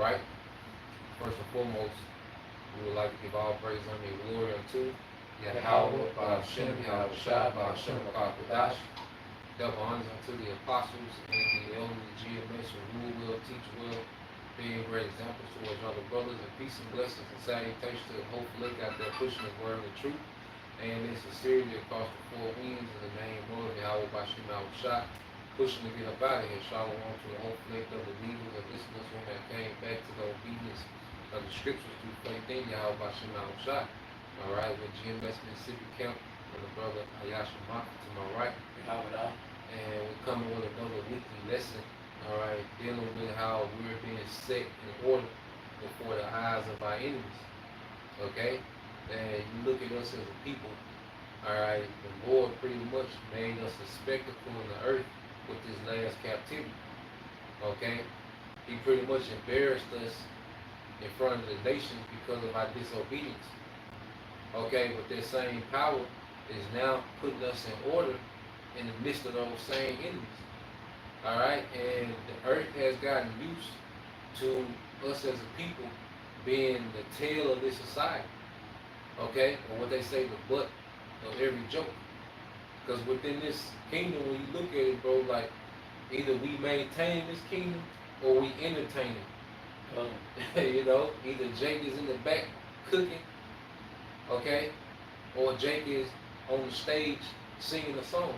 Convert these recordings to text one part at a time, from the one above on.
right? First and foremost, we would like to give all praise, honor, and glory unto Yahweh, Ba'ashem, Yahweh Shai, Ba'ashem, Ba'akadash. Double honors unto the apostles and the elders of GMS who rule well, teach well, being great examples towards other brothers, and peace and blessings and salutations to the whole flick out there pushing the word of truth. And in sincerity across the four winds in the name of Yahweh Ba'ashem, Yahweh Shai, pushing to get up out of here. Shalom to the whole flick of the believers and listeners who have came back to the obedience of the scriptures through faith in Yahweh Ba'ashem, Yahweh Shai. All right, with GMS Mississippi Camp and the brother Ayasha Maka to my right. And we're coming with another weekly lesson, all right, dealing with how we're being set in order before the eyes of our enemies, okay? And you look at us as a people, all right, the Lord pretty much made us a spectacle in the earth with this last captivity, okay? He pretty much embarrassed us in front of the nations because of our disobedience, okay? But that same power is now putting us in order in the midst of those same enemies. All right, and the earth has gotten used to us as a people being the tail of this society. Okay, or what they say, the butt of every joke. Because within this kingdom, when you look at it, bro, like either we maintain this kingdom or we entertain it. You know, either Jake is in the back cooking, okay, or Jake is on the stage singing a song.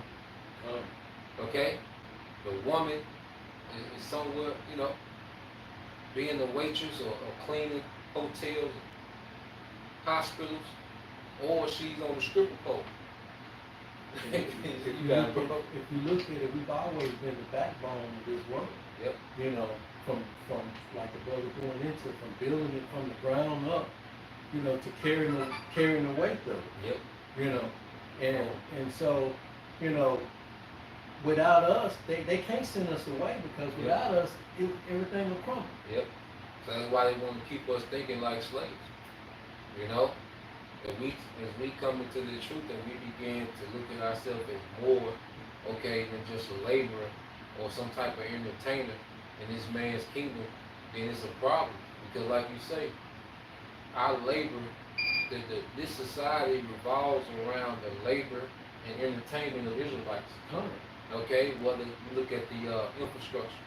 Okay, the woman is somewhere, you know, being a waitress or cleaning hotels, hospitals, or she's on the stripper pole. If you look at it, we've always been the backbone of this world. Yep. You know, from like the brother going into, from building it from the ground up, you know, to carrying the weight of it. Yep. You know, and so, you know, without us, they can't send us away, because without us, everything will crumble. Yep. So that's why they want to keep us thinking like slaves. You know, as we come into the truth and we begin to look at ourselves as more, okay, than just a laborer or some type of entertainer in this man's kingdom, then it's a problem. Because like you say, our labor, this society revolves around the labor and entertainment of Israelites. Okay, whether you look at the infrastructure,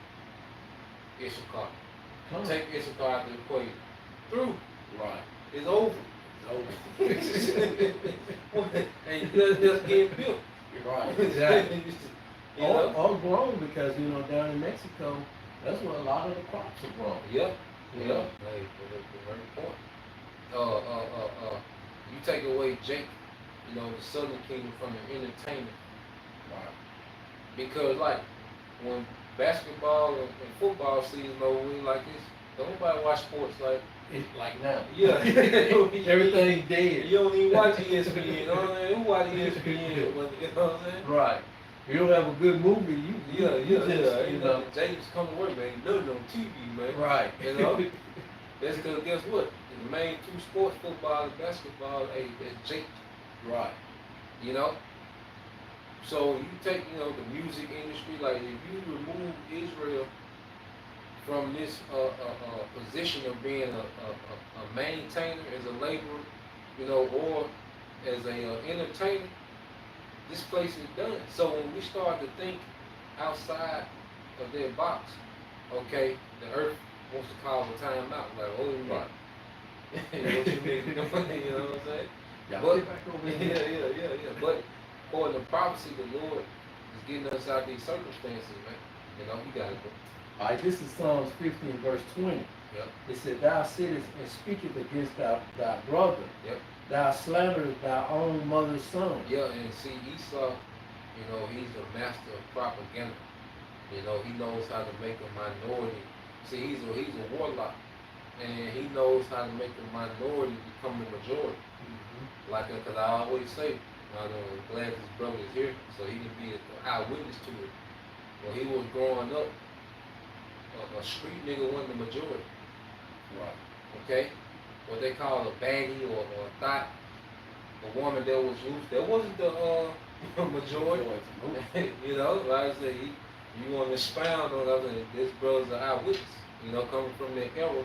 Issachar. Take Issachar out of the equation. Through. Right. It's over. It's over. And just get built. Right. Exactly. You know? all grown, because, you know, down in Mexico, that's where a lot of the crops are grown. Yep. You Yep. know? Hey, very important. You take away Jake, you know, the Southern Kingdom from the entertainment. Right. Because like when basketball and football season over with like this, don't nobody watch sports like Like now. yeah. Everything's dead. You don't even watch ESPN, you know what I mean? Who watch ESPN? You know what I'm saying? Right. You don't have a good movie, you just, you know, James come to work, man. He does it on TV, man. Right. You know? That's because guess what? The main two sports, football and basketball, hey, that's Jake. Right. You know? So you take, you know, the music industry, like if you remove Israel from this position of being a maintainer as a laborer, you know, or as a entertainer, this place is done. So when we start to think outside of their box, okay, the earth wants to call a time out, like, oh, you Right. you know what you mean? You know what I'm saying? Y'all But, get back over here. yeah. But for the prophecy, the Lord is getting us out of these circumstances, man. You know, you got it, bro. All right, this is Psalms 15, verse 20. Yep. It said, "Thou sittest and speakest against thy brother. Yep. Thou slanderest thy own mother's son." Yeah, and see, Esau, you know, he's a master of propaganda. You know, he knows how to make a minority. See, he's a warlock, and he knows how to make a minority become the majority. Mm-hmm. Like, because I always say, I'm glad this brother is here, so he can be an eyewitness to it. When he was growing up, a street nigga wasn't the majority. Right. Okay? What they call a baddie or a thought, a woman that was loose, that wasn't the majority. You know, like I said, you want to expound on other, this brother's an eyewitness. you know, coming from that era,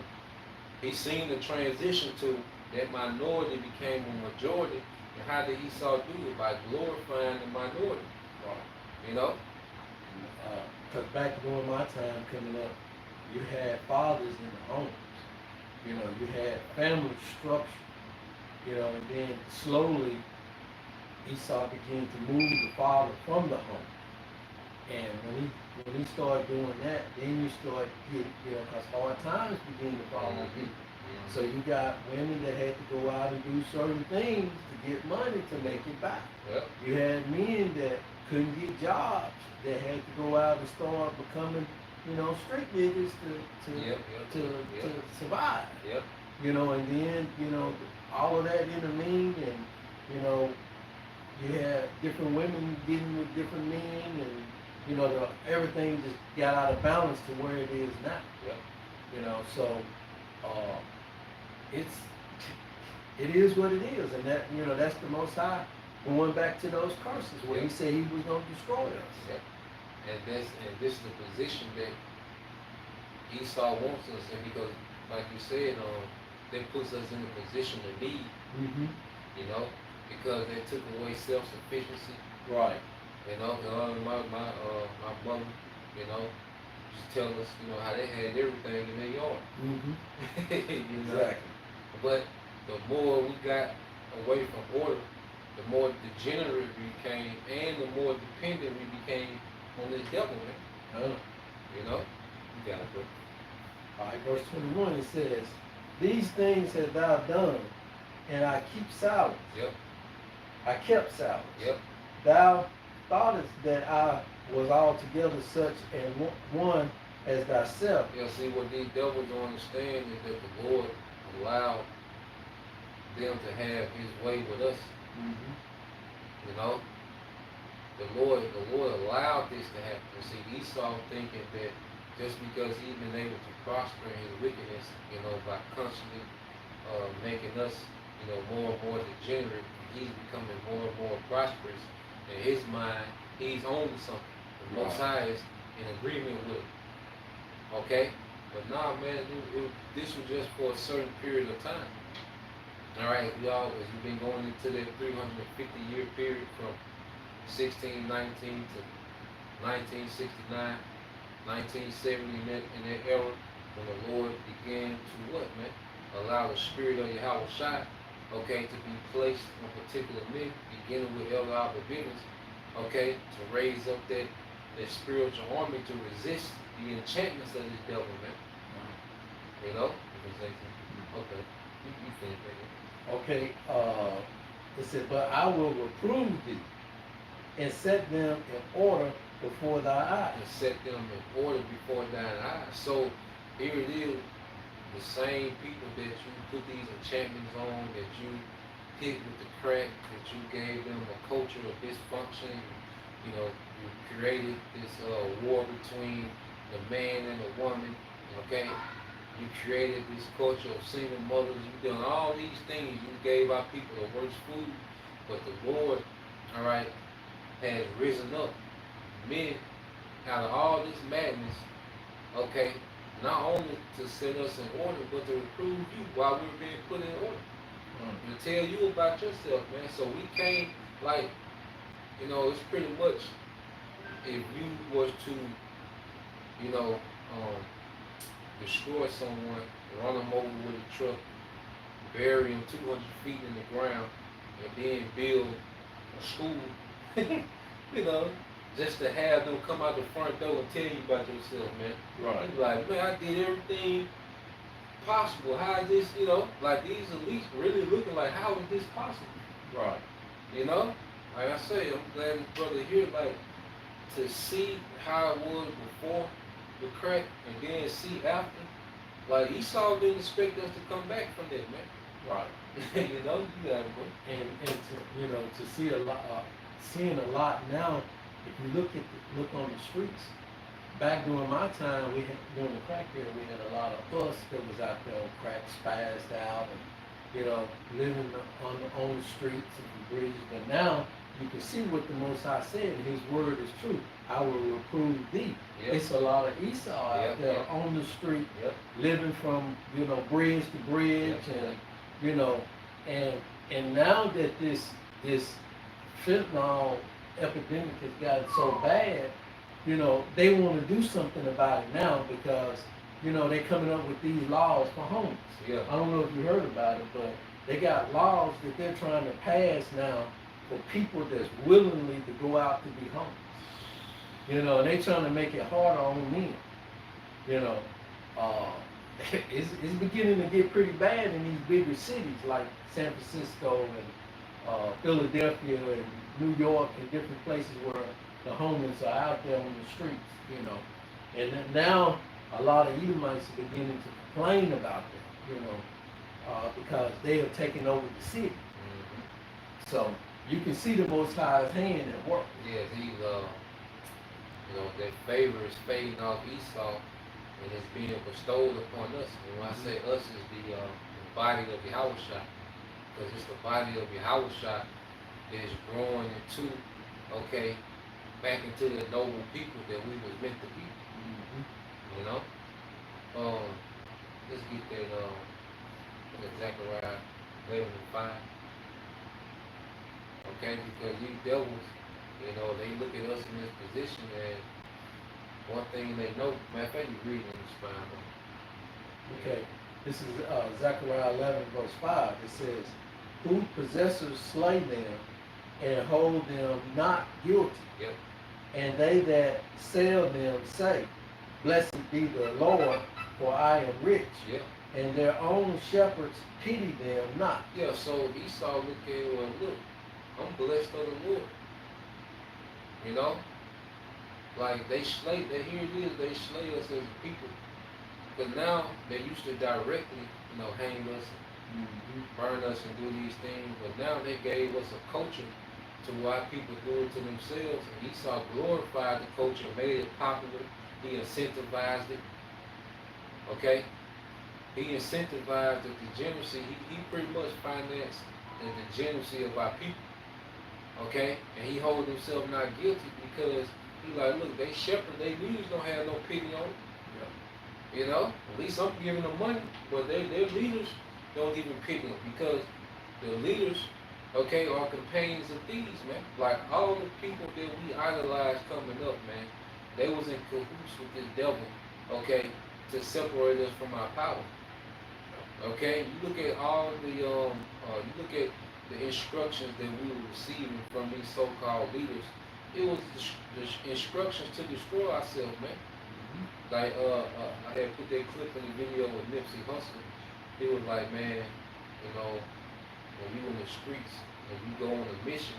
he seen the transition to that minority became a majority. And how did Esau do it? By glorifying the minority. Right. You know? Because back during my time coming up, you had fathers in the homes. You know, you had family structure. You know, and then slowly Esau began to move the father from the home. And when he started doing that, then you start getting, you know, because hard times begin to follow people. So you got women that had to go out and do certain things to get money to make it back. Yep. You had men that couldn't get jobs, that had to go out and start becoming, you know, street niggas to survive. Yep. You know, and then, you know, all of that intervened, and, you know, you had different women getting with different men, and, you know, everything just got out of balance to where it is now. Yep. You know, so it is what it is, and that, you know, that's the Most High going back to those curses where he said he was going to destroy us. Yep. And this is the position that Esau wants us in, because, like you said, that puts us in a position of need. Mm-hmm. You know, because they took away self-sufficiency. Right. You know, my mother, you know, just tell us, you know, how they had everything in their yard. Mm-hmm. You know? Exactly. But the more we got away from order, the more degenerate we became, and the more dependent we became on this devil, man. You know? You got it, bro. All right, verse 21, it says, "These things have thou done, and I keep silence." Yep. I kept silence. Yep. Thou thoughtest that I was altogether such an one as thyself. Yeah, see, what these devils don't understand is that the Lord allowed them to have his way with us. Mm-hmm. You know? The Lord allowed this to happen. See, Esau thinking that just because he's been able to prosper in his wickedness, you know, by constantly making us, you know, more and more degenerate, he's becoming more and more prosperous. In his mind, he's on to something. The Most High is in agreement with it. Okay? But nah, man, this was just for a certain period of time. Alright, as we've been going into that 350-year period from 1619 to 1969, 1970, in that era, when the Lord began to what, man? Allow the spirit of Yahweh Shai, okay, to be placed on particular men, beginning with El Abba-Bivens, okay, to raise up that spiritual army to resist the enchantments of this devil, man. You know? Okay. You finish, man. Okay, it said, "But I will reprove thee, and set them in order before thy eyes." And set them in order before thine eyes. So here it is, the same people that you put these enchantments on, that you hit with the crack, that you gave them a culture of dysfunction. You know, you created this war between the man and the woman. Okay, you created this culture of single mothers. You've done all these things. You gave our people the worst food. But the Lord, all right, has risen up men out of all this madness, okay, not only to set us in order, but to reprove you while we're being put in order. To tell you about yourself, man. So we can't, like, you know, it's pretty much, if you was to, you know, destroy someone, run them over with a truck, bury them 200 feet in the ground, and then build a school, you know, just to have them come out the front door and tell you about yourself, man. Right. You like, man, I did everything possible. How is this, you know, like these elites really looking like, how is this possible? Right. You know? Like I say, I'm glad this brother here, like, to see how it was before the crack and then see after. Like, Esau didn't expect us to come back from that, man. Right. You know, you got it, bro. And to, you know, to see a lot, seeing a lot now. If you look on the streets, back during my time, during the crack era, we had a lot of us that was out there on crack, spazzed out, and, you know, living on the streets and the bridges. But now you can see what the Most High said. His word is true. I will reprove thee. Yep. It's a lot of Esau Yep, out there yep. on the street, Yep. living from bridge to bridge, Yep. and you know, and now that this fentanyl epidemic has gotten so bad, they want to do something about it now because they're coming up with these laws for homeless. Yeah. I don't know if you heard about it, but they got laws that they're trying to pass now for people that's willingly to go out to be homeless. And they trying to make it harder on men. Uh, it's beginning to get pretty bad in these bigger cities like San Francisco and Philadelphia and New York and different places where the homeless are out there on the streets. And then now a lot of Edomites are beginning to complain about that, because they are taking over the city. Mm-hmm. So you can see the Most High's hand at work. Yes, he's that favor is fading off Esau, and it's being bestowed upon us. And when I say us, is the body of Yahushua, because it's the body of Yahushua that is growing into, back into the noble people that we was meant to be. Let's get that Zechariah 11:5. Because these devils, they look at us in this position, and one thing they know, matter of fact, you read in this Bible. Okay, this is Zechariah 11 verse 5. It says, "Who possessors slay them and hold them not guilty. Yep. And they that sell them say, Blessed be the Lord, for I am rich. Yep. And their own shepherds pity them not." Yeah, so Esau looked at him and look, I'm blessed of the Lord. Like here it is, they slay us as a people. But now they used to directly, hang us, burn us and do these things. But now they gave us a culture to why people do it to themselves. And Esau glorified the culture, made it popular. He incentivized it. Okay? He incentivized the degeneracy. He pretty much financed the degeneracy of our people. Okay? And he hold himself not guilty because he like, look, they shepherd, they leaders don't have no pity on it. Yeah. At least I'm giving them money, but their leaders don't even pity them because the leaders, are companions of thieves, man. Like all the people that we idolize coming up, man, they was in cahoots with this devil, to separate us from our power. Okay, you look at all the you look at the instructions that we were receiving from these so-called leaders. It was the instructions to destroy ourselves, man. Like I had put that clip in the video with Nipsey Hussle. It was like, man, when you in the streets and you go on a mission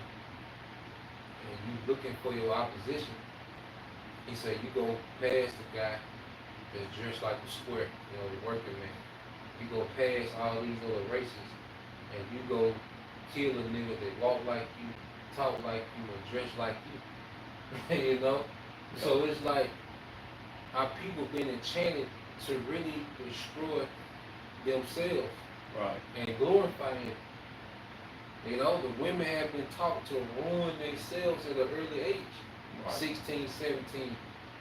and you looking for your opposition, he said you go past the guy that's dressed like a square, the working man. You go past all these other races and you go kill a nigga that walk like you, talk like you, and dress like you. So it's like our people been enchanted to really destroy themselves, right, and glorify Him. The women have been taught to ruin themselves at an early age, right. 16, 17,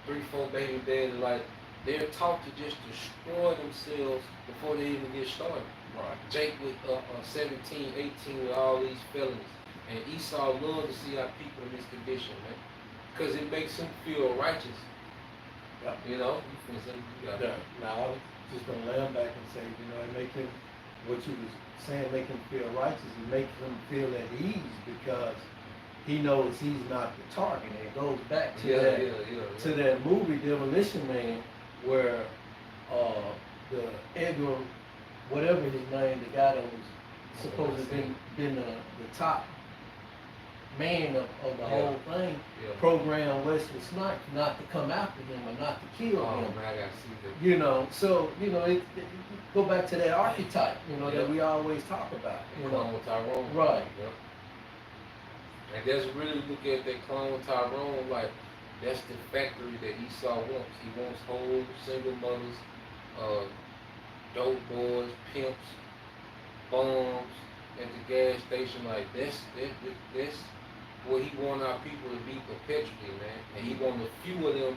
3, 4 baby daddy, like they're taught to just destroy themselves before they even get started. Right. Jake with 17, 18 with all these felonies. And Esau loved to see our people in this condition, man. Because it makes him feel righteous. Yep. Now, I was just going to lay him back and say, it make him, what you was saying, make him feel righteous. It makes him feel at ease because he knows he's not the target. And it goes back to that movie, Demolition Man, where the Edgar, whatever his name, the guy that was supposed to have been the top man of the whole thing, programmed Wesley Snipes not to come after him or not to kill him. Man, I gotta see that. So it go back to that archetype, that we always talk about. Clone Tyrone. Right. Yep. And that's really look at that clone Tyrone like that's the factory that Esau wants. He wants whole single mothers, dope boys, pimps, bombs at the gas station. Like that's where he want our people to be perpetually, man. And he want a few of them,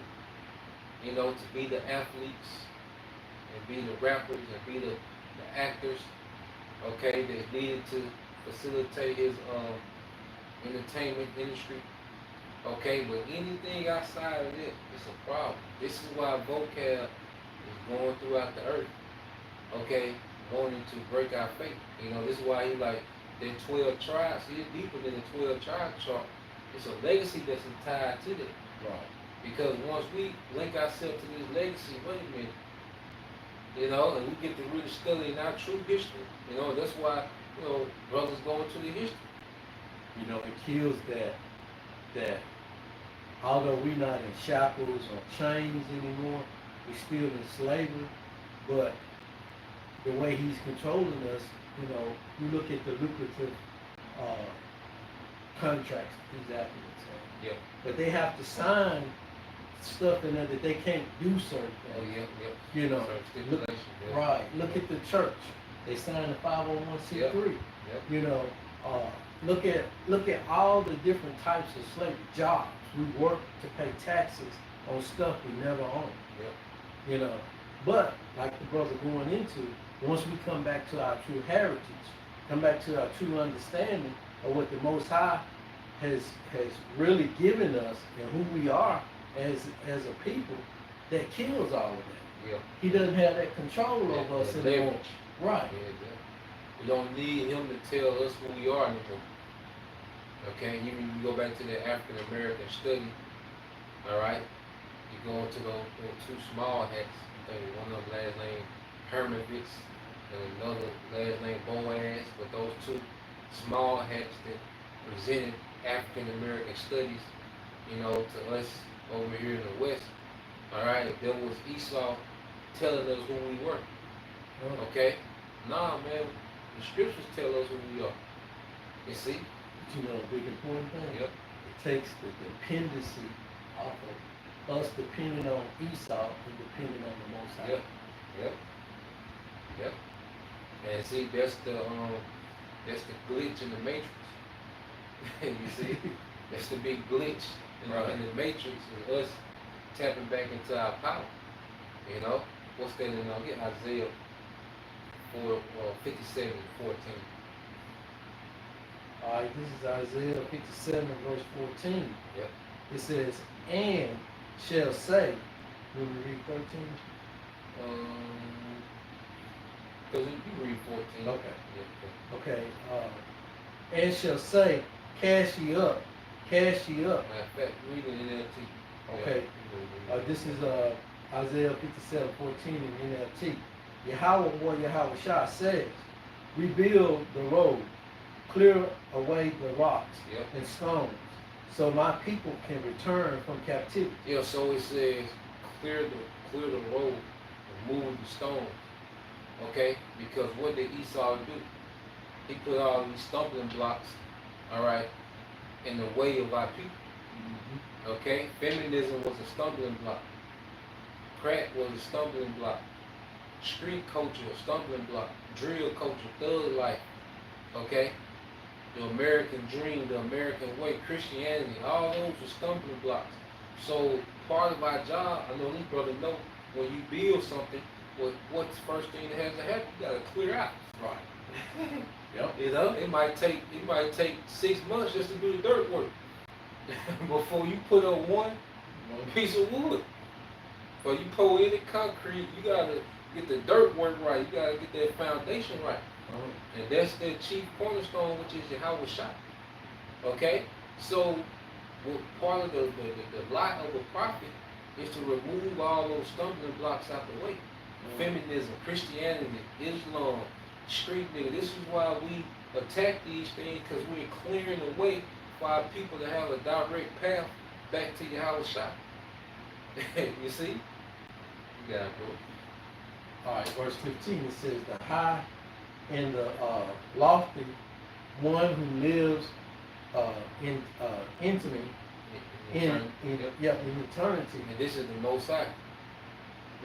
you know, to be the athletes and be the rappers and be the actors, okay, that's needed to facilitate his entertainment industry. Okay, but anything outside of it, it's a problem. This is why vocab is going throughout the earth. Okay, wanting to break our faith. You know, this is why he like the 12 tribes. He's deeper than the 12 tribes chart. It's a legacy that's tied to that. Right. Because once we link ourselves to this legacy, wait a minute, you know, and we get to really study our true history. You know, that's why, you know, brothers go into the history. You know, it kills that although we're not in shackles or chains anymore, we're still in slavery, but the way he's controlling us, you know, you look at the lucrative contracts these athletes have. Yeah. But they have to sign stuff in there that they can't do certain Oh, things. yeah. You know, Certain look, stipulations, yeah. right. Look at the church. They signed a 501c3. Yep. You know, look at all the different types of slavery jobs. We work to pay taxes on stuff we never owned. Yep. You know, but like the brother going into, once we come back to our true heritage, come back to our true understanding of what the Most High has really given us and who we are as a people, that kills all of that. Yeah. He doesn't have that control over us That anymore. leverage. Right. Yeah, yeah. We don't need him to tell us who we are anymore. Okay, even you go back to the African American study, all right, you go into those two small hats. I think one of them last name Hermovitz and another last name Boaz, but those two small hats that presented African American studies, you know, to us over here in the West. All right, there was Esau telling us who we were. Oh. Okay, nah, man, the scriptures tell us who we are. You see? But you know, a big important thing. Yep. It takes the dependency off of us depending on Esau and depending on the Most High. Yep. Yep. And see, that's the glitch in the matrix. You see, that's the big glitch in the matrix is us tapping back into our power. You know, what's that in here? Isaiah 57:14. All right, this is Isaiah 57 verse 14. Yep. It says, and shall say, when we read 13? Because you read 14. Okay. Yeah, Okay, and shall say, cast ye up. Matter of fact, read it in NLT. Okay. Yeah. This is Isaiah 57:14 in NLT. Yahweh, what Yahweh Shah says, rebuild the road, clear away the rocks Yep. and stones, so my people can return from captivity. Yeah, so it says clear the road, remove the stones. Okay? Because what did Esau do? He put all these stumbling blocks, all right, in the way of our people. Okay? Feminism was a stumbling block. Crack was a stumbling block. Street culture, a stumbling block. Drill culture, thug life. Okay? The American dream, the American way, Christianity, all those were stumbling blocks. So part of our job, I know these brothers know, when you build something, what's the first thing that has to happen? You gotta clear out. Right. Yep. You know, it might take 6 months just to do the dirt work before you put up one piece of wood. Or you pour any concrete, you gotta get the dirt work right. You gotta get that foundation right. And that's the chief cornerstone, which is Yahweh Shah. Okay? So, part of the lot of a prophet is to remove all those stumbling blocks out the way. Feminism, Christianity, Islam, street nigga. This is why we attack these things, because we're clearing the way for our people to have a direct path back to Yahweh Shah. You see? You got it, bro. All right, verse 15, it says, the high and the lofty one who lives in eternity. And this is the Most High.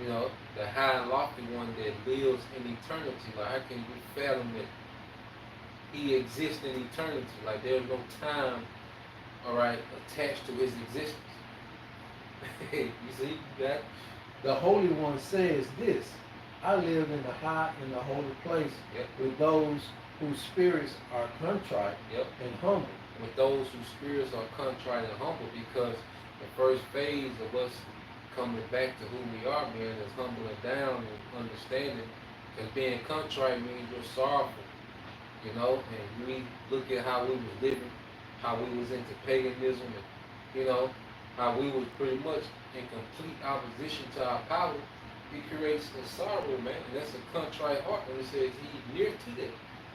You know, the high and lofty one that lives in eternity. Like, how can we fathom that he exists in eternity? Like, there's no time all right, attached to his existence. You see, you got, The Holy One says this: I live in the high and the holy place yep, with those whose spirits are contrite yep, and humble. with those whose spirits are contrite and humble, because the first phase of us coming back to who we are, man, is humbling down and understanding. Because being contrite means you're sorrowful, you know, and we look at how we was living, how we was into paganism, and, you know, how we was pretty much in complete opposition to our power. It creates a sorrow, man, and that's a contrite heart. When it says he's near to that.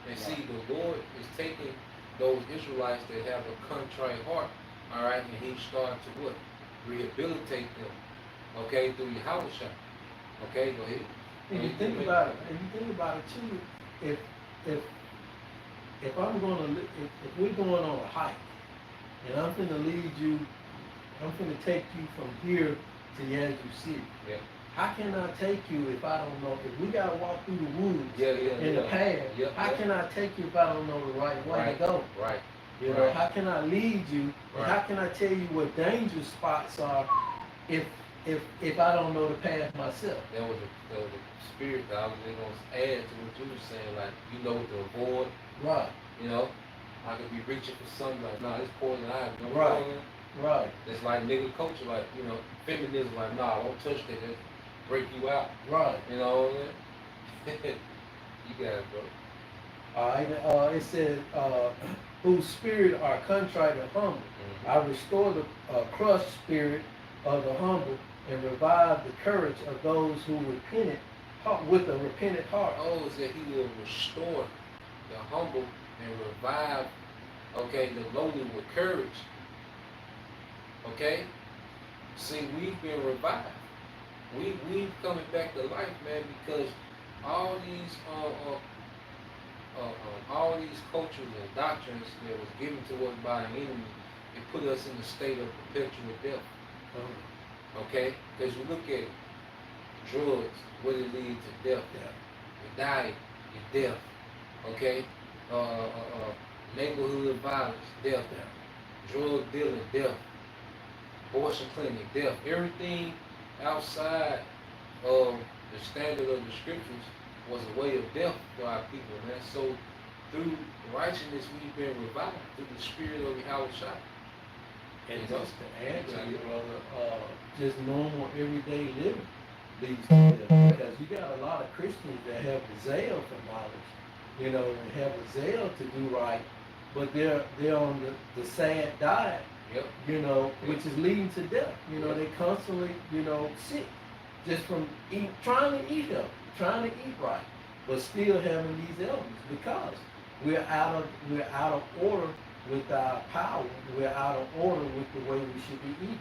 And see, the Lord is taking those Israelites that have a contrite heart, all right, and he's starting to what? Rehabilitate them, okay, through Yahushua. Okay, go ahead. And you think about it, too, if if if I'm gonna if we're going on a hike and I'm gonna lead you, I'm gonna take you from here to Yazoo City. Yeah. How can I take you if I don't know? If we gotta walk through the woods in the path, how can I take you if I don't know the right way to go? Right. You know, how can I lead you? Right. How can I tell you what danger spots are if I don't know the path myself? There was a spirit that I was going to add to what you were saying, like, you know what to avoid. Right. You know, I could be reaching for something like, nah, it's poison ivy. You know right. Poison? Right. It's like nigga culture, like, you know, feminism, like, nah, don't touch that, that break you out. Right. You know what I mean? You got it, bro. All right. It says, whose spirit are contrite and humble. Mm-hmm. I restore the crushed spirit of the humble and revive the courage of those who repented with a repentant heart. Oh, is that he will restore the humble and revive, okay, the lowly with courage. Okay? See, we've been revived. We've coming back to life, man, because all these cultures and doctrines that was given to us by the enemy, it put us in a state of perpetual death. Okay? Because you look at drugs, what it leads to death. The diet is death. Okay? Neighborhood violence, death. Drug dealing, death. Abortion clinic, death. Everything outside of the standard of the scriptures was a way of death for our people, man. So through righteousness we've been revived through the spirit of Yahushua. And just to add to you, brother, just normal everyday living leads to death. Because you got a lot of Christians that have the zeal for knowledge, you know, and have the zeal to do right, but they're on the sad diet. Yep. You know, which is leading to death. You know, they constantly, you know, sick just from trying to eat healthy, trying to eat right, but still having these ailments because we're out of order with our power. We're out of order with the way we should be eating.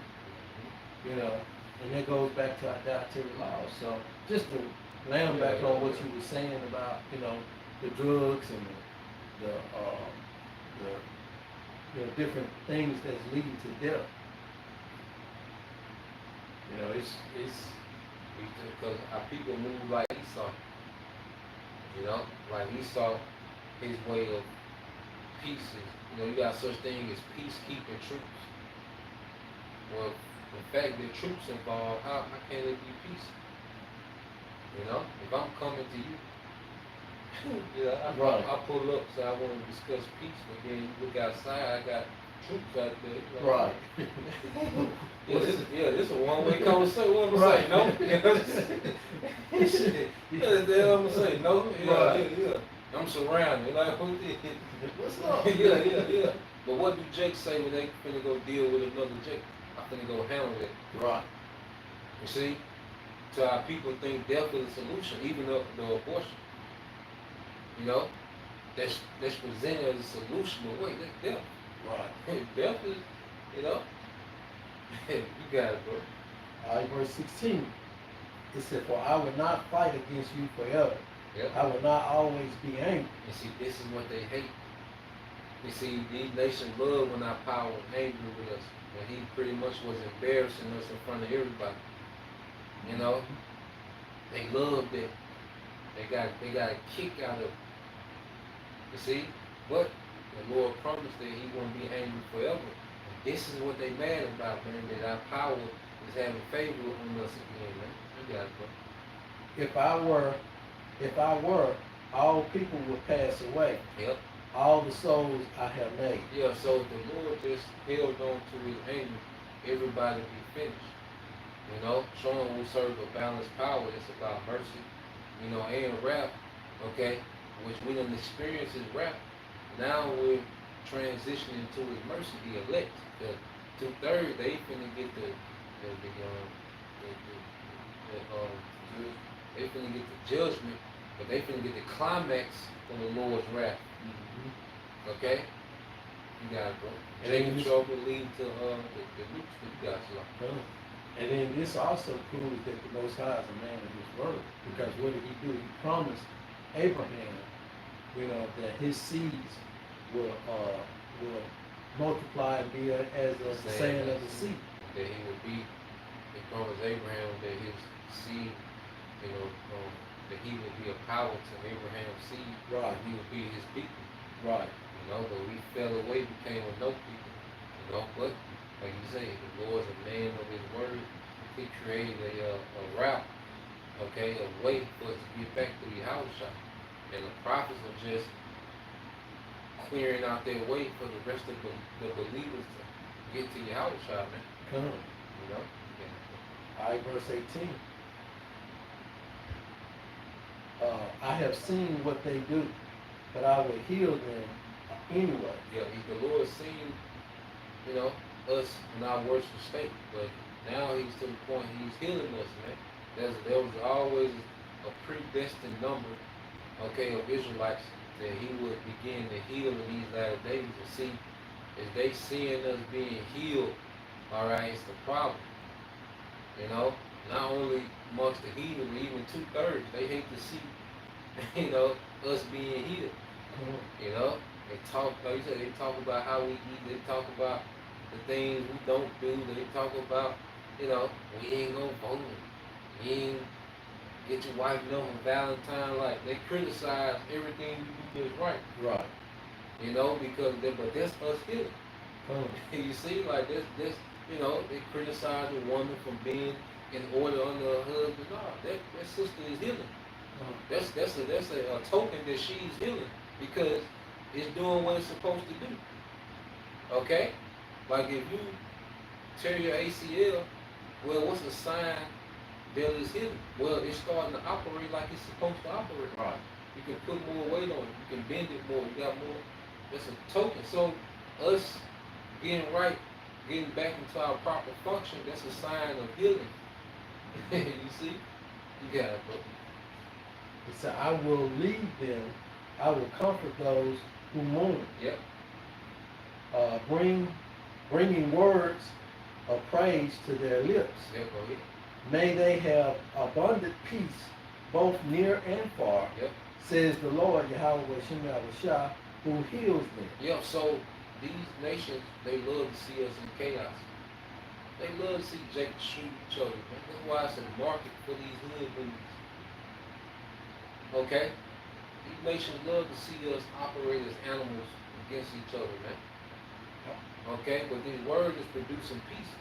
You know, and that goes back to our dietary laws. So just to land back on what you were saying about, you know, the drugs and the different things that's leading to death. You know, it's because our people move like Esau. You know, like Esau, his way of peace is, you know, you got such thing as peacekeeping troops. Well, the fact that troops involved, how can it be peace? You know, if I'm coming to you, I pull up, so I want to discuss peace, but then you look outside, I got troops out there. You know? Right. This is a one-way conversation. What I'm saying, no? What the hell I'm gonna say, no? Yeah. I'm surrounded. Like, what's up? Yeah. But what do Jake say when they finna go deal with another Jake? I finna go handle it. Right. You see? So our people think death is a solution, even the abortion. You know? That's presented as a solution, but wait, that's death. Right. Death is, you know? You got it, bro. All right, verse 16. It said, for I will not fight against you forever. Yep. I will not always be angry. And see, this is what they hate. You see, these nations love when our power was angry with us. When he pretty much was embarrassing us in front of everybody. You know? They loved it. They got a kick out of it. You see? But the Lord promised that he won't be angry forever. And this is what they mad about, man, that our power is having favor on us again, man. You got it, bro. If I were, all people would pass away. Yep. All the souls I have made. Yeah, so if the Lord just held on to his anger, everybody would be finished. You know, showing we serve a balanced power that's about mercy, you know, and wrath, okay, which we done experienced his wrath. Now we're transitioning to his mercy, the elect. The 2/3, they finna get they finna get the judgment, but they finna get the climax of the Lord's wrath. Mm-hmm. Okay? You got it, bro. Jacob trouble lead to the roots that you got, so. And then this also proves that the Most High is a man of his word. Because what did he do? He promised Abraham, you know, that his seeds will multiply and be as the sand of the sea. That he would be, he promised Abraham that his seed, you know, that he would be a power to Abraham's seed. Right. He would be his people. Right. You know, but we fell away, became a no people. You know, but like you say, the Lord's a man of his word. He created a route, okay, a way for us to get back to the house shop. And the prophets are just clearing out their way for the rest of the believers to get to your house shop, man. Come. You know? Yeah. All right, verse 18. I have seen what they do, but I will heal them anyway. Yeah, the Lord seen, you know, us in our worst mistake, but now he's to the point he's healing us, man. There was always a predestined number, okay, of Israelites that he would begin to heal in these latter days. And see, as they seeing us being healed, all right, it's the problem. You know, not only amongst the heathen, but even 2/3, they hate to see, you know, us being healed. You know, they talk, like you said, they talk about how we eat, they talk about the things we don't do, they talk about, you know, we ain't gonna vote, we ain't get your wife no on Valentine, like they criticize everything we do is right. Right. You know, because but that's us healing. You see, like this, you know, they criticize a woman from being in order under her husband. No, that sister is healing. That's a token that she's healing because it's doing what it's supposed to do. Okay? Like if you tear your ACL, well, what's a sign that it's healing? Well, it's starting to operate like it's supposed to operate. Right. You can put more weight on it. You can bend it more. You got more. That's a token. So us getting right, getting back into our proper function, that's a sign of healing. You see? You got it, bro. It said, I will lead them, I will comfort those who mourn. Yep. Bringing words of praise to their lips. Yep, go ahead. May they have abundant peace, both near and far, Yep. says the Lord, Yahweh Shem Yahushua, who heals them. Yep, so these nations, they love to see us in chaos. They love to see Jacob shoot each other. Man. That's why it's a market for these hood movies. Okay? These nations love to see us operate as animals against each other, man. Okay? But this word is producing peace.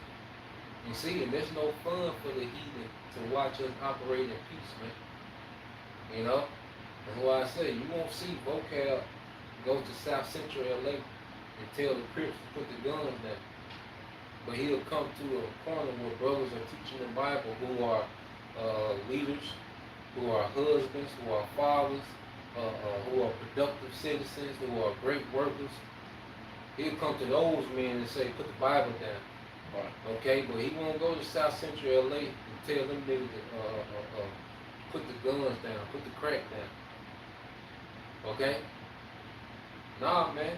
You see, and there's no fun for the heathen to watch us operate in peace, man. You know? That's why I say you won't see Vocab go to South Central LA and tell the Crips to put the guns down. But he'll come to a corner where brothers are teaching the Bible who are leaders, who are husbands, who are fathers, who are productive citizens, who are great workers. He'll come to those men and say, put the Bible down. Right. Okay, but he won't go to South Central LA and tell them niggas to put the guns down, put the crack down. Okay? Nah, man.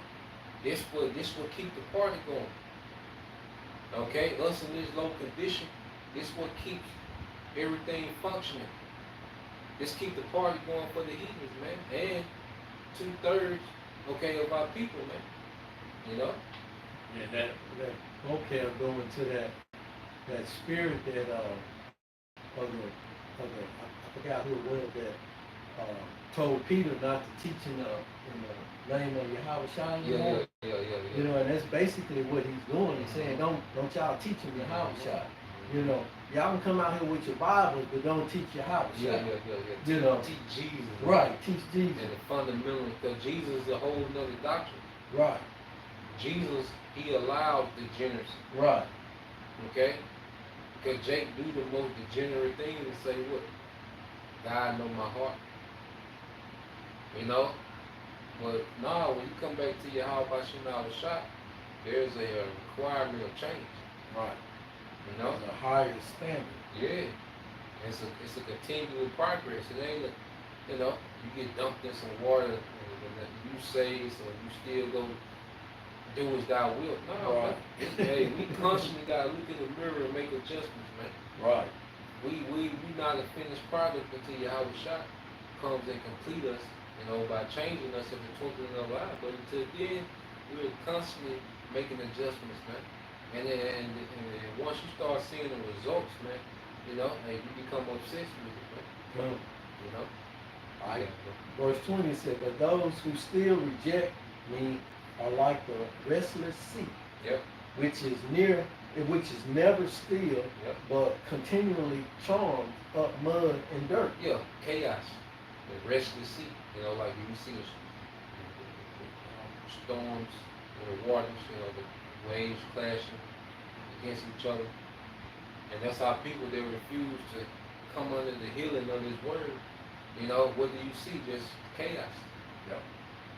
This will keep the party going. Okay? Us in this low condition, this what keeps everything functioning. This keep the party going for the heathens, man. And 2/3, okay, of our people, man. You know? Yeah, that vocab going to that spirit that I forgot who it was that told Peter not to teach in name of Yahweh Shai Yeah, anymore. yeah, yeah, yeah, yeah. You know, and that's basically what he's doing. He's saying, don't y'all teach him Yahweh Shai. You know, y'all can come out here with your Bibles, but don't teach Yahweh Shai. Yeah. You know, Teach Jesus. right? Teach Jesus. And the fundamental, because Jesus is a whole nother doctrine. Right. Jesus, he allowed degeneracy. Right. Okay? Because Jake do the most degenerate thing and say what? God know my heart. You know? But now when you come back to your how about Shema Shah, there's a requirement of change. Right. You know? There's a higher standard. Yeah. It's a continual progress. It ain't a, you know, you get dumped in some water and you say so you still go do as thou wilt. No, right. Hey, we constantly gotta look in the mirror and make adjustments, man. Right. We not a finished product until Yahweh Shah comes and complete us, you know, by changing us in the twinkling of an eye. But until then, we're constantly making adjustments, man. And once you start seeing the results, man, you know, hey, you become obsessed with it, man. You know? Right. Verse 20 said, but those who still reject me are like the restless sea, yep. which is never still, yep. but continually charmed up mud and dirt. Yeah, chaos. The restless sea. You know, like you see the storms in the waters, you know, the waves clashing against each other. And that's how people, they refuse to come under the healing of his word. You know, what do you see? Just chaos. Yep.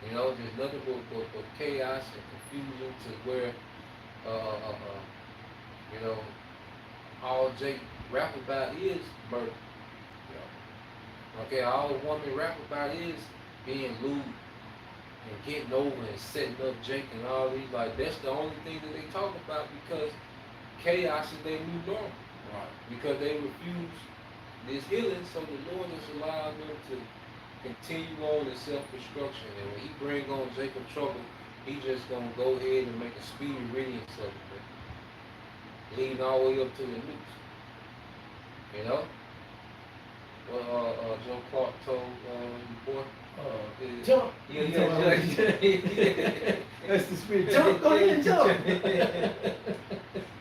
You know, there's nothing but chaos and confusion to where, you know, all Jake rap about is murder. Okay, all a woman rap about is being lewd and getting over and setting up Jake and all these. Like, that's the only thing that they talk about because chaos is their new norm. Right. Because they refuse this healing, so the Lord is allowing them to continue on in self-destruction. And when he bring on Jacob trouble, he just gonna go ahead and make a speedy riddance of it, leading all the way up to the noose. You know? Well, Joe Clark told you boy. Jump! Yeah. That's the spirit. Jump! Go ahead and jump!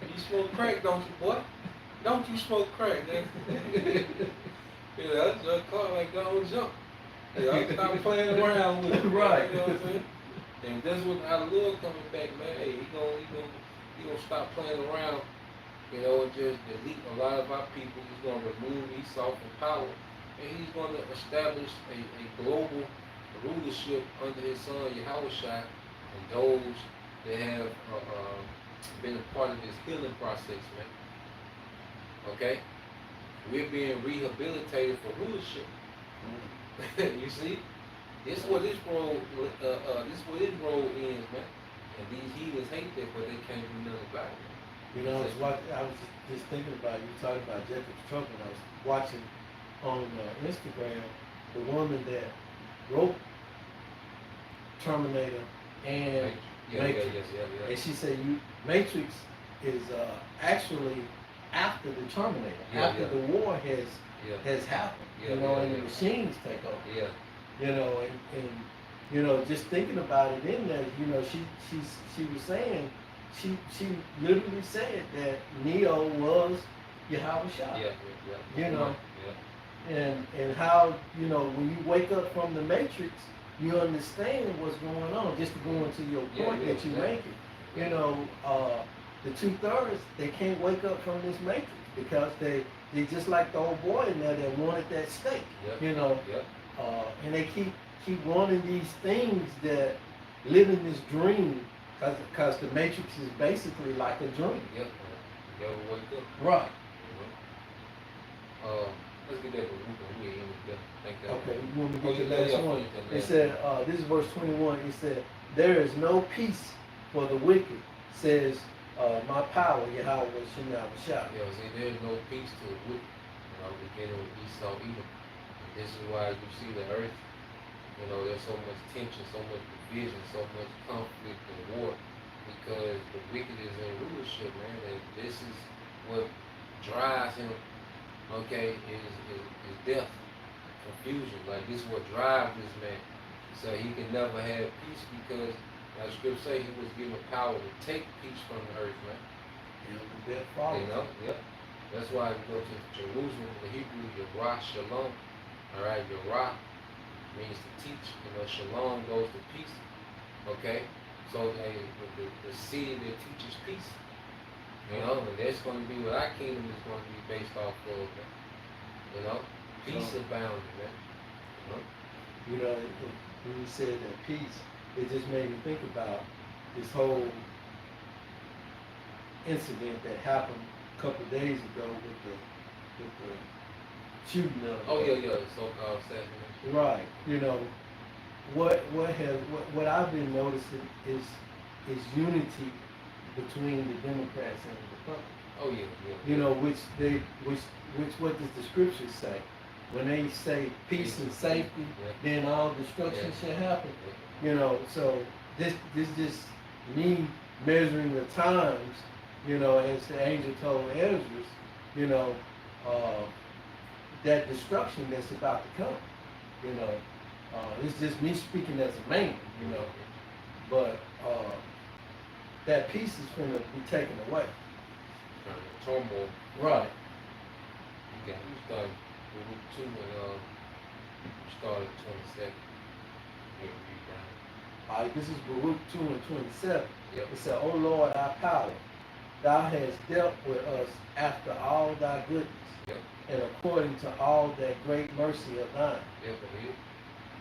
You smoke crack, don't you, boy? Don't you smoke crack, man? Yeah, Joe Clark like, go and jump. Yeah, stop playing around with it. Right. You know what I'm saying? And that's what out of Lord coming back, man. Hey, he gonna stop playing around, you know, and just delete a lot of our people. He's gonna remove these soft and power, and he's gonna establish a global rulership under his son Yahweh Shai and those that have been a part of this healing process, man. Okay, we're being rehabilitated for rulership. You see, this is what this role ends, man. And these heathens hate that, but they can't do nothing about it. You know, I was just thinking about you talking about Jacob's trouble. And I was watching on Instagram the woman that wrote Terminator and Matrix. Yeah. And she said, Matrix is actually after the Terminator, after the war has happened. You know, and the machines take over. Yeah. You know, and you know, just thinking about it in there, you know, she was saying, she literally said that Neo was Yahweh Shai. Yeah. You know, yeah. And how, you know, when you wake up from the Matrix, you understand what's going on. Just to go into your point that you're making, you know, the 2/3, they can't wake up from this Matrix because they just like the old boy in there that wanted that steak. You know, and they keep wanting these things that live in this dream, because the Matrix is basically like a dream. Yep. You ever wake up? Right. Let's get that we ain't together. Thank you. Okay, you want me to get the last one? It said, this is verse 21. It said, there is no peace for the wicked, says my power, Yahweh Shem Shah. Yeah, see, there's no peace to the wicked. You know, beginning with Esau Edom. And this is why you see the earth. You know, there's so much tension, so much division, so much conflict and war, because the wicked is in rulership, man. And this is what drives him, okay, is death, confusion. Like, this is what drives this man. So he can never have peace because the scripture say he was given power to take peace from the earth, man. You know, yep. That's why you go to Jerusalem in the Hebrew, Yerah Shalom. Alright, Yerah means to teach. You know, Shalom goes to peace. Okay? So the city that teaches peace. You know, and that's going to be what our kingdom is going to be based off of, man. You know, peace abounding, man. You know, when you said that peace, it just made me think about this whole incident that happened a couple of days ago with the shooting of. Oh yeah, the so-called assassination. Right. You know, what I've been noticing is unity between the Democrats and the Republicans. Oh yeah. You know, which what does the scriptures say? When they say peace and safety, then all destruction shall happen. You know, so this just me measuring the times, you know, as the angel told Ezra, you know, that destruction that's about to come. You know, it's just me speaking as a man, you know, but that peace is going to be taken away. Turmoil. Right. You started with 2 and started 27. All right, this is Baruch 2 and 27. Yep. It said, O Lord, our power, thou hast dealt with us after all thy goodness, yep, and according to all that great mercy of thine. Yep,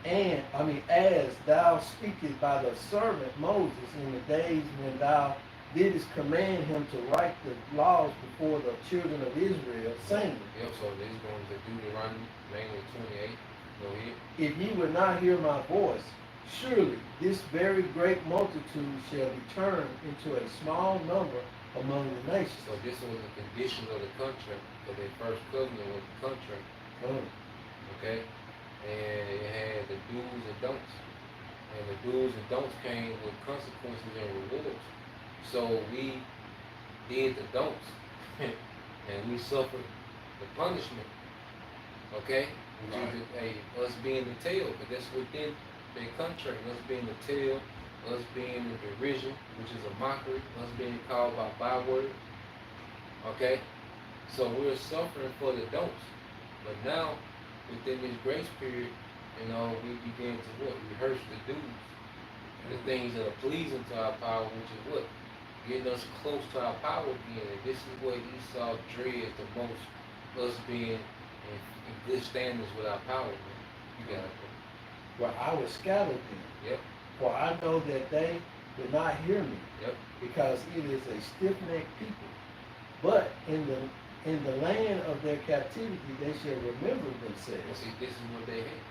and, as thou speakest by the servant Moses in the days when thou didst command him to write the laws before the children of Israel, saying, yep, so this is going to Deuteronomy, mainly 28. Go ahead. If ye would not hear my voice, surely this very great multitude shall be turned into a small number among the nations. So this was a condition of the contract, for their first covenant was the contract. Okay? And it had the do's and don'ts. And the do's and don'ts came with consequences and rewards. So we did the don'ts. And we suffered the punishment. Okay? Which is us being the tail, but that's within their contract. Us being the tail, us being the derision, which is a mockery, us being called by byword. Okay? So we're suffering for the don'ts. But now, within this grace period, you know, we begin to what? Rehearse the do's. The things that are pleasing to our power, which is what? Getting us close to our power again. And this is what Esau dreads the most, us being in good standards with our power, man. You got it. Well, I was scattered then. Yep. For I know that they will not hear me. Yep. Because it is a stiff-necked people. But in the land of their captivity, they shall remember themselves. And see, this is what they had.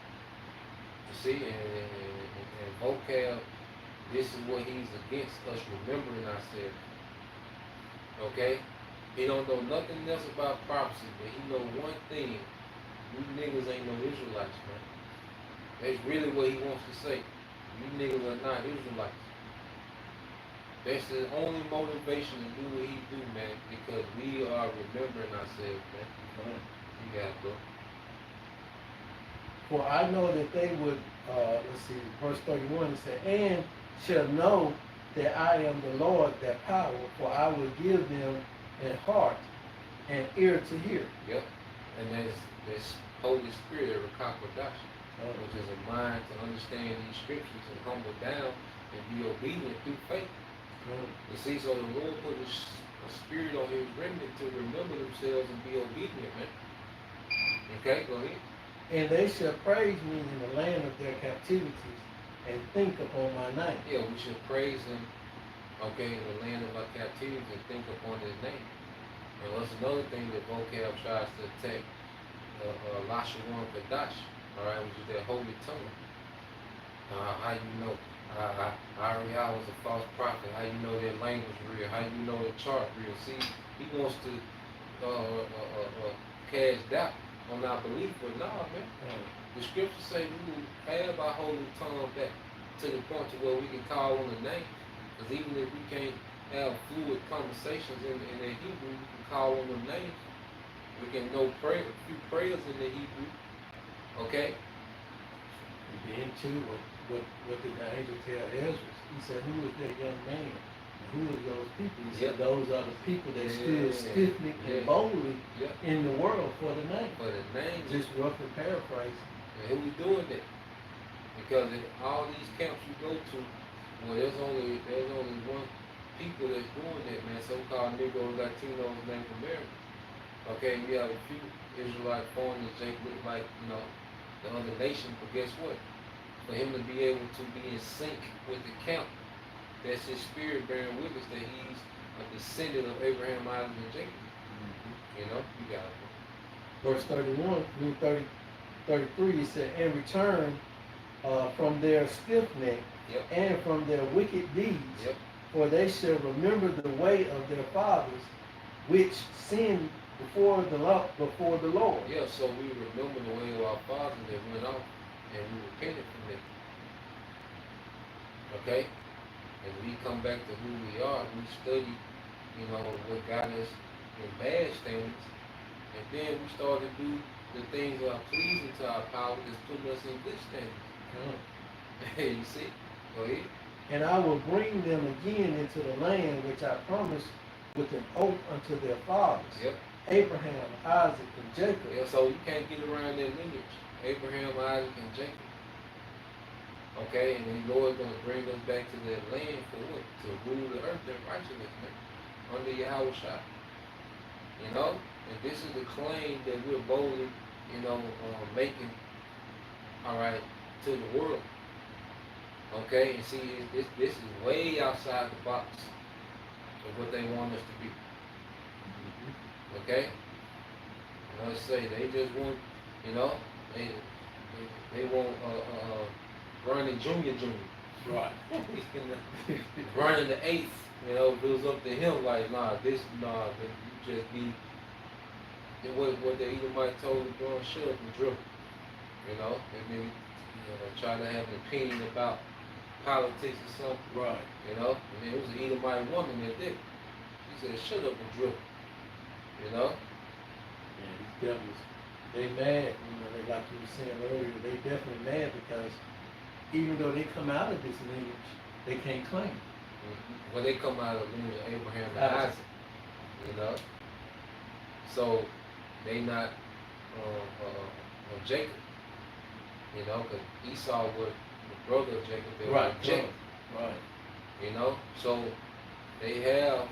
You see, and vocab, this is what he's against, us remembering ourselves. Okay? He don't know nothing else about prophecy, but he know one thing. You niggas ain't no Israelites, man. That's really what he wants to say. You niggas are not Israelites. That's the only motivation to do what he do, man, because we are remembering ourselves, man. You got it, bro. For I know that they would, verse 31, it said, and shall know that I am the Lord, that power, for I will give them a heart and ear to hear. Yep. And there's this Holy Spirit, Rakakwadash, which is a mind to understand these scriptures and humble down and be obedient through faith. You see, so the Lord put a spirit on his remnant to remember themselves and be obedient, man. Okay, go ahead. And they shall praise me in the land of their captivities and think upon my name. Yeah, we should praise him, okay, in the land of our captivity and think upon his name. And that's another thing that vocab tries to attack Lashawan Kadash, all right, which is their holy tongue. How you know Ariel was a false prophet? How you know their language real? How you know their chart real? See, he wants to cast doubt on our belief, but nah, man. The scriptures say we will have our holy tongue back to the point to where we can call on the name. Because even if we can't have fluid conversations in the Hebrew, we can call on the names. We can know a few prayers in the Hebrew. Okay? Then too, what did the angel tell Ezra? He said, who is that young man? And who are those people? He said, Yep. those are the people that stood Yeah. stiffly Yeah. and boldly Yep. in the world for the name. For the name. Just roughly paraphrasing. And who was doing that? Because in all these camps you go to, well, there's only one people that's doing that, man. So-called Negroes, Latinos, Native Americans. Okay, you have a few Israelite foreigners, they look like, the other nation, but guess what? For him to be able to be in sync with the camp, that's his spirit bearing witness that he's a descendant of Abraham, Isaac, and Jacob. You got it. Verse 31, through 33, he said, and return from their stiff neck Yep. and from their wicked deeds, Yep. for they shall remember the way of their fathers, which sinned before the Lord. Yeah, so we remember the way of our fathers that went off and we repented from it. Okay? And we come back to who we are, we study, what got us in bad standards, and then we start to do the things that are pleasing to our power that's putting us in good standards. Hey, you see? Go ahead. And I will bring them again into the land which I promised with an oath unto their fathers. Yep. Abraham, Isaac, and Jacob. Yeah, so you can't get around that lineage. Abraham, Isaac, and Jacob. Okay, and the Lord's going to bring us back to that land for what? To rule the earth in righteousness, man. Under Yahweh Shai. And this is the claim that we're boldly, making, all right, to the world. Okay, and see, this is way outside the box of what they want us to be. Okay? Let's say they just want, they want Vernon Jr. Right. Vernon the 8th, if it was up to him, like, you just be, what the Edomite told him, shut up and dribble. And then, try to have an opinion about politics or something. Right. And it was an Edomite woman that did it. She said, shut up and dribble. Yeah, these devils, they mad, they, like you were saying earlier, they definitely mad because even though they come out of this lineage, they can't claim it. Well, they come out of the lineage of Abraham and Isaac, So they not Jacob, because Esau was the brother of Jacob. They were Jacob. Right. So they have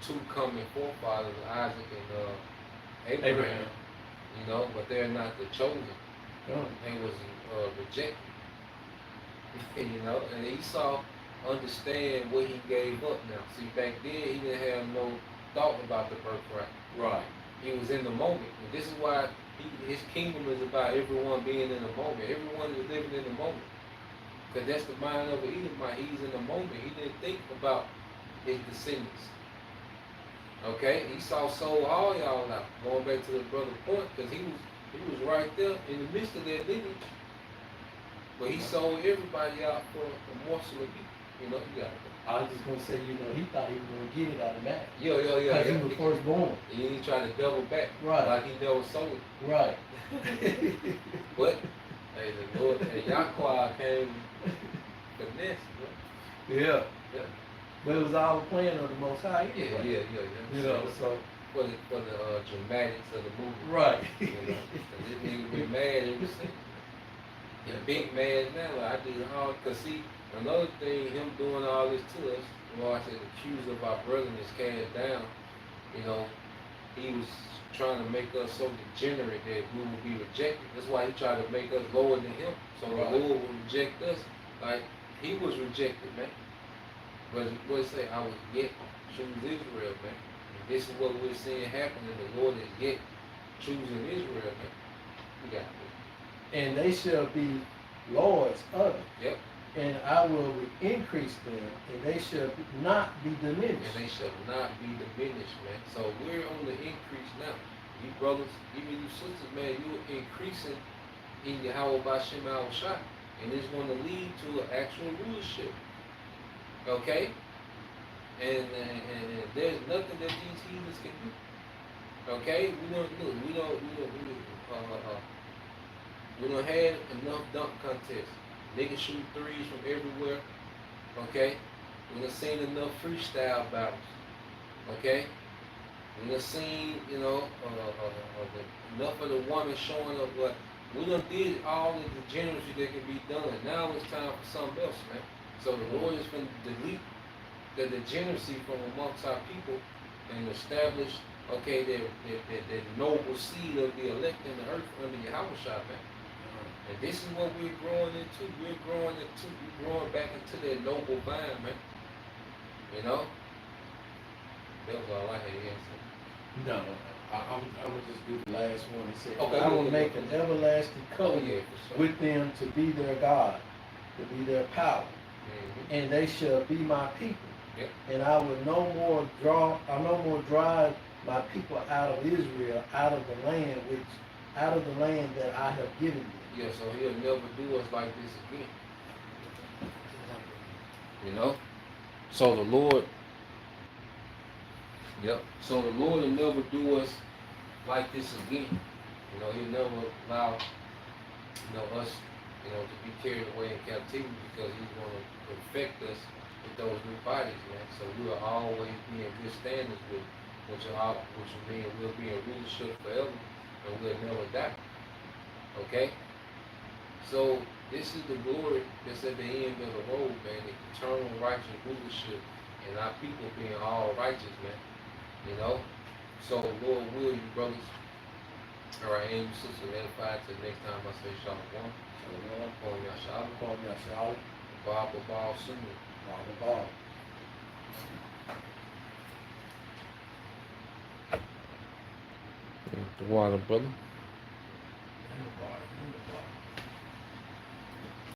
two coming forefathers, Isaac and Abraham. But they're not the chosen. They was rejected. And Esau understand what he gave up now. See, back then he didn't have no thought about the birthright. Right. He was in the moment. And this is why his kingdom is about everyone being in the moment. Everyone is living in the moment. Because that's the mind of an Edomite. He's in the moment. He didn't think about his descendants. Okay? Esau sold all y'all out. Going back to the brother point, because he was right there in the midst of that lineage. But he sold everybody out for a morsel of meat. You got it. I was just going to say, he thought he was going to get it out of that. Yeah. Because he was firstborn. And he tried to double back. Right. Like he never sold it. Right. But, hey, the Lord, Yahweh came finesse, bro. Yeah. Yeah. But it was all a plan of the Most High anyway. Yeah. So for the dramatics of the movie. right. Cause this nigga be mad every second. He big mad now. Like I did all. Cause see, another thing, him doing all this to us, I said, accused of our brother is cast down. He was trying to make us so degenerate that we would be rejected. That's why he tried to make us lower than him, so the Lord would reject us. Like he was rejected, man. But what it say? I was yet choose Israel, man. And this is what we're seeing happen, and the Lord is yet choosing Israel, man. We got it. And they shall be lords of it. Yep. And I will increase them, and they shall not be diminished. And they shall not be diminished, man. So we're on the increase now. You brothers, even you sisters, man, you're increasing in Yahweh Bashem Shai. And it's going to lead to an actual rulership. Okay? And there's nothing that these heathens can do. Okay? We done had enough dunk contests. Niggas shoot threes from everywhere. Okay? We done seen enough freestyle battles. Okay? We done seen, enough of the woman showing up. But we done did all of the degeneracy that can be done. Now it's time for something else, man. So the Lord is going to delete the degeneracy from amongst our people and establish, okay, that noble seed of the elect in the earth under Yahweh Shah, man. And this is what we're growing into. We're growing back into that noble vine, man. You know? That was all I had to answer. No, I'm gonna just do the last one. It said, Okay, I will yeah, make yeah. an everlasting covenant Oh, yeah, for sure. with them to be their God, to be their power, and they shall be my people. Yep. And I will no more drive my people out of Israel, out of the land that I have given them. Yeah, so he'll never do us like this again. You know? So the Lord, so the Lord will never do us like this again. You know, he'll never allow, us, to be carried away in captivity because he's going to perfect us with those new bodies, man. So we'll always be in good standards with which will mean we'll be in rulership forever and we'll never die. Okay? So this is the glory that's at the end of the road, man. The eternal righteous rulership and our people being all righteous, man. You know? So Lord will you brothers. Alright, aim sister edified till next time I say Shalom. Shalom, Kwam Yashala. Kwam Yashala. Baba Ball Sunu. Baba Ball. The water, brother.